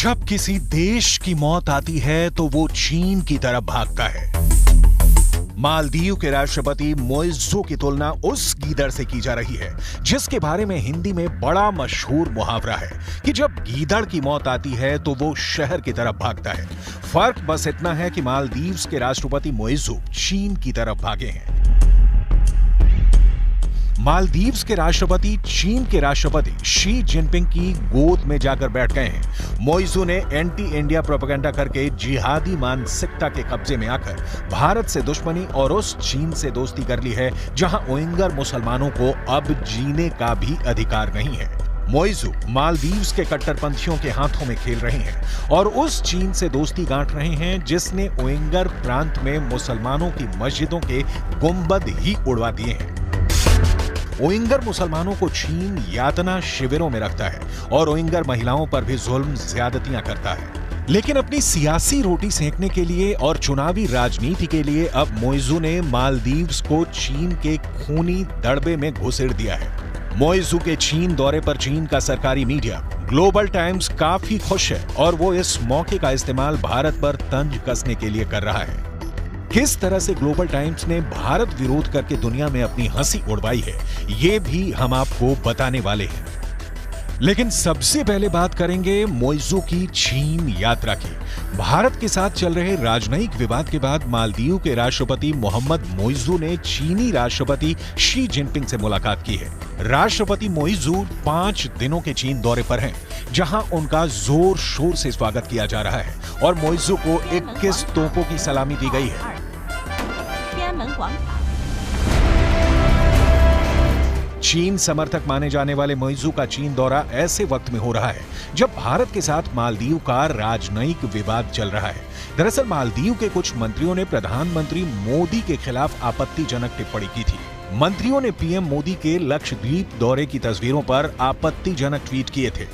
जब किसी देश की मौत आती है तो वो चीन की तरफ भागता है। मालदीव के राष्ट्रपति मोइज़ू की तुलना उस गीदड़ से की जा रही है जिसके बारे में हिंदी में बड़ा मशहूर मुहावरा है कि जब गीदड़ की मौत आती है तो वो शहर की तरफ भागता है। फर्क बस इतना है कि मालदीव के राष्ट्रपति मोइज़ू चीन की तरफ भागे हैं। मालदीव के राष्ट्रपति चीन के राष्ट्रपति शी जिनपिंग की गोद में जाकर बैठ गए हैं। मोइज़ू ने एंटी इंडिया प्रोपेगेंडा करके जिहादी मानसिकता के कब्जे में आकर भारत से दुश्मनी और उस चीन से दोस्ती कर ली है जहां उइगर मुसलमानों को अब जीने का भी अधिकार नहीं है। मोइज़ू मालदीव के कट्टरपंथियों के हाथों में खेल रहे हैं और उस चीन से दोस्ती गांठ रहे हैं जिसने उइगर प्रांत में मुसलमानों की मस्जिदों के गुंबद ही उड़वा दिए हैं। उइगर मुसलमानों को चीन यातना शिविरों में रखता है और उइगर महिलाओं पर भी जुल्म ज्यादतियां करता है। लेकिन अपनी सियासी रोटी सेंकने के लिए और चुनावी राजनीति के लिए अब मोइज़ू ने मालदीव को चीन के खूनी दड़बे में घुसेड़ दिया है। मोइज़ू के चीन दौरे पर चीन का सरकारी मीडिया ग्लोबल टाइम्स काफी खुश है और वो इस मौके का इस्तेमाल भारत पर तंज कसने के लिए कर रहा है। किस तरह से ग्लोबल टाइम्स ने भारत विरोध करके दुनिया में अपनी हंसी उड़वाई है, ये भी हम आपको बताने वाले हैं। लेकिन सबसे पहले बात करेंगे मोइज़ू की चीन यात्रा की। भारत के साथ चल रहे राजनयिक विवाद के बाद मालदीव के राष्ट्रपति मोहम्मद मोइज़ू ने चीनी राष्ट्रपति शी जिनपिंग से मुलाकात की है। राष्ट्रपति मोइज़ू 5 दिनों के चीन दौरे पर हैं, जहां उनका जोर शोर से स्वागत किया जा रहा है और मोइज़ू को 21 तोपों की सलामी दी गई है। चीन समर्थक माने जाने वाले मोइज़ू का चीन दौरा ऐसे वक्त में हो रहा है जब भारत के साथ मालदीव का राजनयिक विवाद चल रहा है। दरअसल मालदीव के कुछ मंत्रियों ने प्रधानमंत्री मोदी के खिलाफ आपत्तिजनक टिप्पणी की थी। मंत्रियों ने पीएम मोदी के लक्षद्वीप दौरे की तस्वीरों पर आपत्तिजनक ट्वीट किए थे।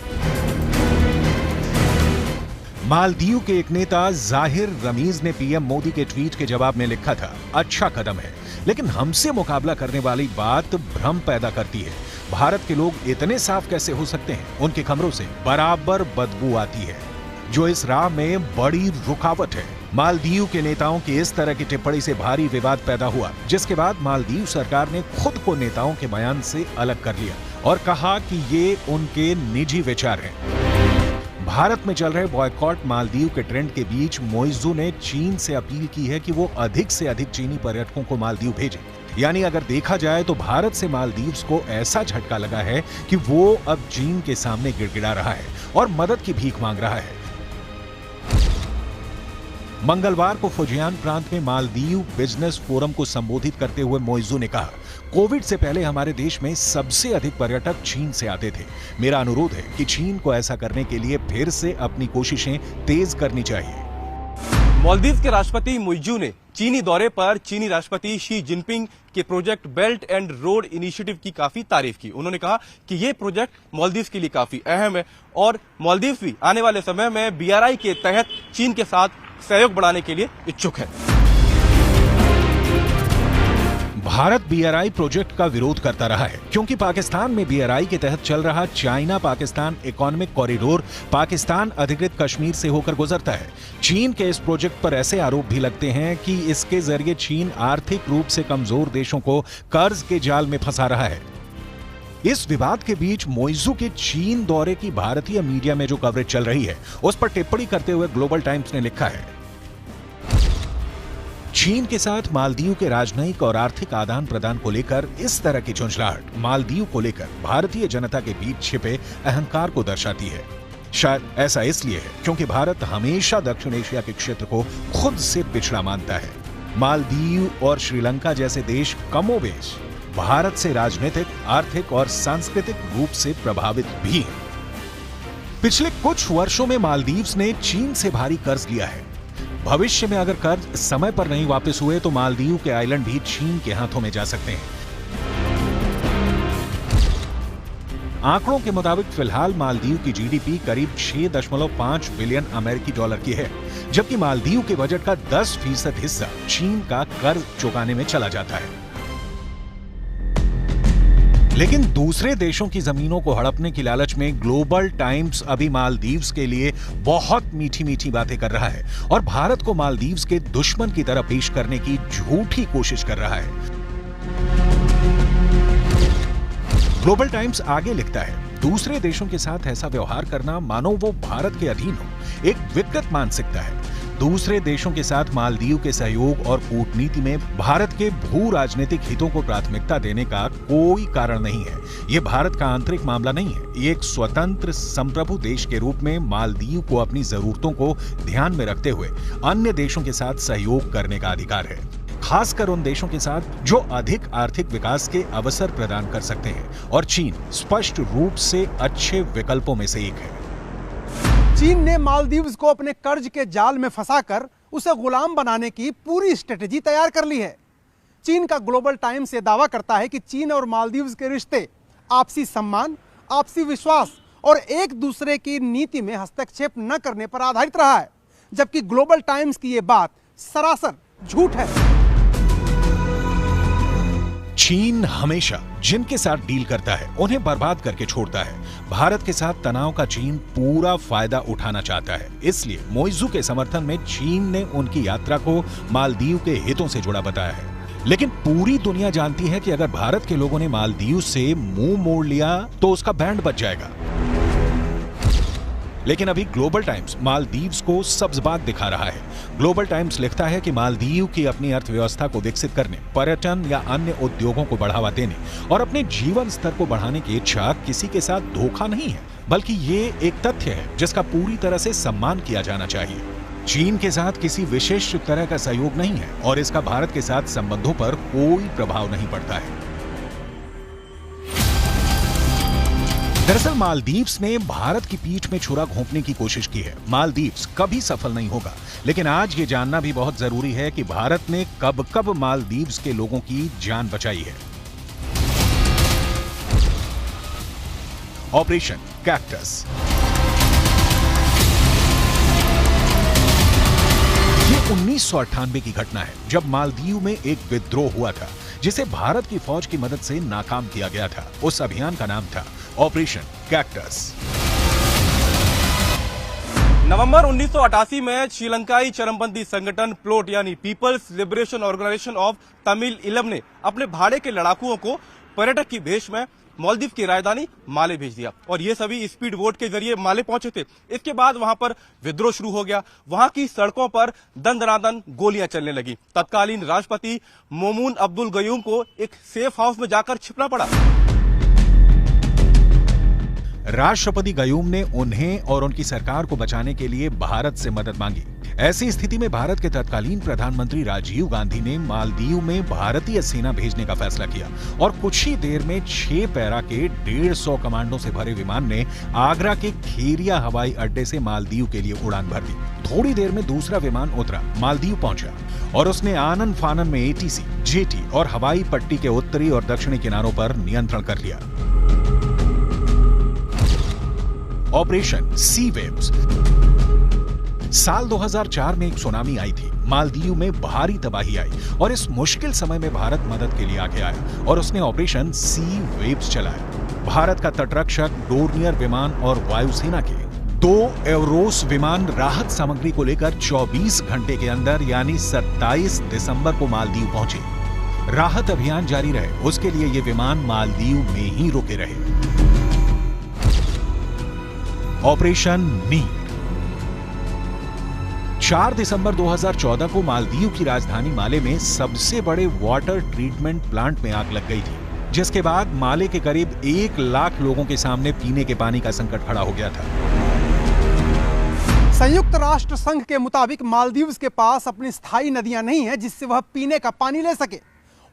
मालदीव के एक नेता जाहिर रमीज ने पीएम मोदी के ट्वीट के जवाब में लिखा था, अच्छा कदम है, लेकिन हमसे मुकाबला करने वाली बात भ्रम पैदा करती है। भारत के लोग इतने साफ कैसे हो सकते हैं? उनके कमरों से बराबर बदबू आती है, जो इस राह में बड़ी रुकावट है। मालदीव के नेताओं की इस तरह की टिप्पणी से भारी विवाद पैदा हुआ, जिसके बाद मालदीव सरकार ने खुद को नेताओं के बयान से अलग कर लिया और कहा कि ये उनके निजी विचार हैं। भारत में चल रहे बॉयकॉट मालदीव के ट्रेंड के बीच मोइज़ू ने चीन से अपील की है कि वो अधिक से अधिक चीनी पर्यटकों को मालदीव भेजें। यानी अगर देखा जाए तो भारत से मालदीव को ऐसा झटका लगा है कि वो अब चीन के सामने गिड़गिड़ा रहा है और मदद की भीख मांग रहा है। मंगलवार को फुजियान प्रांत में मालदीव बिजनेस फोरम को संबोधित करते हुए मोइज़ू ने कहा, कोविड से पहले हमारे देश में सबसे अधिक पर्यटक चीन से आते थे। मेरा अनुरोध है कि चीन को ऐसा करने के लिए फिर से अपनी कोशिशें तेज करनी चाहिए। मालदीव के राष्ट्रपति मोइज़ू ने चीनी दौरे पर चीनी राष्ट्रपति शी जिनपिंग के project belt and road initiative की काफी तारीफ की। उन्होंने कहा कि ये प्रोजेक्ट मालदीव के लिए काफी अहम है और मालदीव भी आने वाले समय में बीआरआई के तहत चीन के साथ सहयोग बढ़ाने के लिए इच्छुक है। भारत बीआरआई प्रोजेक्ट का विरोध करता रहा है क्योंकि पाकिस्तान में बीआरआई के तहत चल रहा China Pakistan economic corridor Pakistan अधिकृत कश्मीर से होकर गुजरता है। चीन के इस प्रोजेक्ट पर ऐसे आरोप भी लगते हैं कि इसके जरिए चीन आर्थिक रूप से कमजोर देशों को कर्ज के जाल में फंसा रहा है। इस विवाद के बीच मोइज़ू के चीन दौरे की भारतीय मीडिया में जो कवरेज चल रही है उस पर टिप्पणी करते हुए ग्लोबल टाइम्स ने लिखा है, चीन के साथ मालदीव के राजनयिक और आर्थिक आदान प्रदान को लेकर इस तरह की झुंझलाहट मालदीव को लेकर भारतीय जनता के बीच छिपे अहंकार को दर्शाती है। शायद ऐसा इसलिए है क्योंकि भारत हमेशा दक्षिण एशिया के क्षेत्र को खुद से पिछड़ा मानता है। मालदीव और श्रीलंका जैसे देश कमोबेश भारत से राजनीतिक, आर्थिक और सांस्कृतिक रूप से प्रभावित भी हैं। पिछले कुछ वर्षों में मालदीव ने चीन से भारी कर्ज लिया है। भविष्य में अगर कर्ज समय पर नहीं वापस हुए तो मालदीव के आइलैंड भी चीन के हाथों में जा सकते हैं। आंकड़ों के मुताबिक फिलहाल मालदीव की जीडीपी करीब 6.5 बिलियन अमेरिकी डॉलर की है, जबकि मालदीव के बजट का 10% हिस्सा चीन का कर्ज चुकाने में चला जाता है। लेकिन दूसरे देशों की जमीनों को हड़पने की लालच में ग्लोबल टाइम्स अभी मालदीव्स के लिए बहुत मीठी मीठी बातें कर रहा है और भारत को मालदीव्स के दुश्मन की तरह पेश करने की झूठी कोशिश कर रहा है। ग्लोबल टाइम्स आगे लिखता है, दूसरे देशों के साथ ऐसा व्यवहार करना मानो वो भारत के अधीन हो, एक विकृत मानसिकता है। दूसरे देशों के साथ मालदीव के सहयोग और कूटनीति में भारत के भू राजनीतिक हितों को प्राथमिकता देने का कोई कारण नहीं है। ये भारत का आंतरिक मामला नहीं है। ये एक स्वतंत्र संप्रभु देश के रूप में मालदीव को अपनी जरूरतों को ध्यान में रखते हुए अन्य देशों के साथ सहयोग करने का अधिकार है, खासकर उन देशों के साथ जो अधिक आर्थिक विकास के अवसर प्रदान कर सकते हैं, और चीन स्पष्ट रूप से अच्छे विकल्पों में से एक है। चीन ने मालदीव्स को अपने कर्ज के जाल में फंसाकर उसे गुलाम बनाने की पूरी स्ट्रेटजी तैयार कर ली है। चीन का ग्लोबल टाइम्स ये दावा करता है कि चीन और मालदीव्स के रिश्ते आपसी सम्मान, आपसी विश्वास और एक दूसरे की नीति में हस्तक्षेप न करने पर आधारित रहा है, जबकि ग्लोबल टाइम्स की यह बात सरासर झूठ है। चीन हमेशा जिनके साथ डील करता है उन्हें बर्बाद करके छोड़ता है। भारत के साथ तनाव का चीन पूरा फायदा उठाना चाहता है। इसलिए मोइजू के समर्थन में चीन ने उनकी यात्रा को मालदीव के हितों से जुड़ा बताया है। लेकिन पूरी दुनिया जानती है कि अगर भारत के लोगों ने मालदीव से मुंह मोड़ लिया तो उसका बैंड बच जाएगा। लेकिन अभी ग्लोबल टाइम्स मालदीव्स को सब्ज़बाग दिखा रहा है। ग्लोबल टाइम्स लिखता है कि मालदीव की अपनी अर्थव्यवस्था को विकसित करने, पर्यटन या अन्य उद्योगों को बढ़ावा देने और अपने जीवन स्तर को बढ़ाने की इच्छा किसी के साथ धोखा नहीं है, बल्कि ये एक तथ्य है जिसका पूरी तरह से सम्मान किया जाना चाहिए। चीन के साथ किसी विशेष तरह का सहयोग नहीं है और इसका भारत के साथ संबंधों पर कोई प्रभाव नहीं पड़ता है। दरअसल मालदीव्स ने भारत की पीठ में छुरा घोंपने की कोशिश की है। मालदीव्स कभी सफल नहीं होगा, लेकिन आज ये जानना भी बहुत जरूरी है कि भारत ने कब कब मालदीव्स के लोगों की जान बचाई है। Operation cactus. ये 1998 की घटना है, जब मालदीव में एक विद्रोह हुआ था जिसे भारत की फौज की मदद से नाकाम किया गया था। उस अभियान का नाम था ऑपरेशन कैक्टस। नवंबर 1988 में श्रीलंकाई चरमपंथी संगठन प्लोट यानी people's liberation organisation of Tamil Eelam ने अपने भाड़े के लड़ाकुओं को पर्यटक की भेष में मालदीव की राजधानी माले भेज दिया और ये सभी स्पीड बोट के जरिए माले पहुंचे थे। इसके बाद वहां पर विद्रोह शुरू हो गया। वहां की सड़कों पर दंदनादन गोलियां चलने लगी। तत्कालीन राष्ट्रपति मोमून अब्दुल गयूम को एक सेफ हाउस में जाकर छिपना पड़ा। राष्ट्रपति गयूम ने उन्हें और उनकी सरकार को बचाने के लिए भारत से मदद मांगी। ऐसी स्थिति में भारत के तत्कालीन प्रधानमंत्री राजीव गांधी ने मालदीव में भारतीय सेना भेजने का फैसला किया और कुछ ही देर में 6 पैरा के 150 कमांडो से भरे विमान ने आगरा के खेरिया हवाई अड्डे से मालदीव के लिए उड़ान भर दी। थोड़ी देर में दूसरा विमान उतरा, मालदीव पहुंचा और उसने आनन फानन में एटीसी, जेटी और हवाई पट्टी के उत्तरी और दक्षिणी किनारों पर नियंत्रण कर लिया। Operation C waves. साल 2004 में एक सुनामी आई थी। मालदीव में भारी तबाही आई और इस मुश्किल समय में भारत मदद के लिए आगे आया और उसने ऑपरेशन सी वेव्स चलाया। भारत का तटरक्षक, डोर्नियर विमान और वायुसेना के 2 एवरोस विमान राहत सामग्री को लेकर 24 घंटे के अंदर यानी 27 दिसंबर को मालदीव पहुंचे। राहत अभियान जारी रहे, उसके लिए ये विमान मालदीव में ही रुके रहे। ऑपरेशन नीर। 4 दिसंबर 2014 को मालदीव की राजधानी माले में सबसे बड़े वाटर ट्रीटमेंट प्लांट में आग लग गई थी, जिसके बाद माले के करीब 1 लाख लोगों के सामने पीने के पानी का संकट खड़ा हो गया था। संयुक्त राष्ट्र संघ के मुताबिक मालदीव्स के पास अपनी स्थायी नदियां नहीं है जिससे वह पीने का पानी ले सके।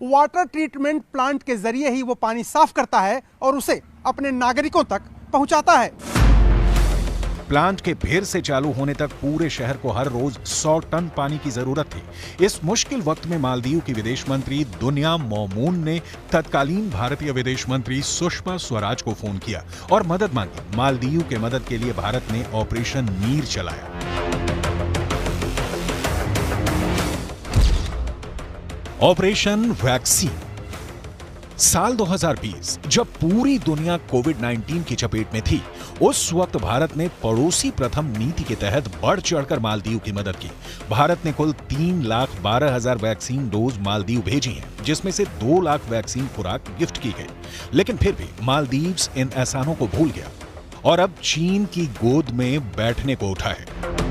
वाटर ट्रीटमेंट प्लांट के जरिए ही वो पानी साफ करता है और उसे अपने नागरिकों तक पहुंचाता है। प्लांट के फिर से चालू होने तक पूरे शहर को हर रोज 100 टन पानी की जरूरत थी। इस मुश्किल वक्त में मालदीव की विदेश मंत्री दुनिया मोमून ने तत्कालीन भारतीय विदेश मंत्री सुषमा स्वराज को फोन किया और मदद मांगी। मालदीव के मदद के लिए भारत ने ऑपरेशन नीर चलाया। Operation vaccine. साल 2020 जब पूरी दुनिया कोविड-19 की चपेट में थी, उस वक्त भारत ने पड़ोसी प्रथम नीति के तहत बढ़ चढ़कर मालदीव की मदद की। भारत ने कुल 3,12,000 वैक्सीन डोज मालदीव भेजी हैं, जिसमें से 2 लाख वैक्सीन खुराक गिफ्ट की गई। लेकिन फिर भी मालदीव्स इन एहसानों को भूल गया और अब चीन की गोद में बैठने को उठा है।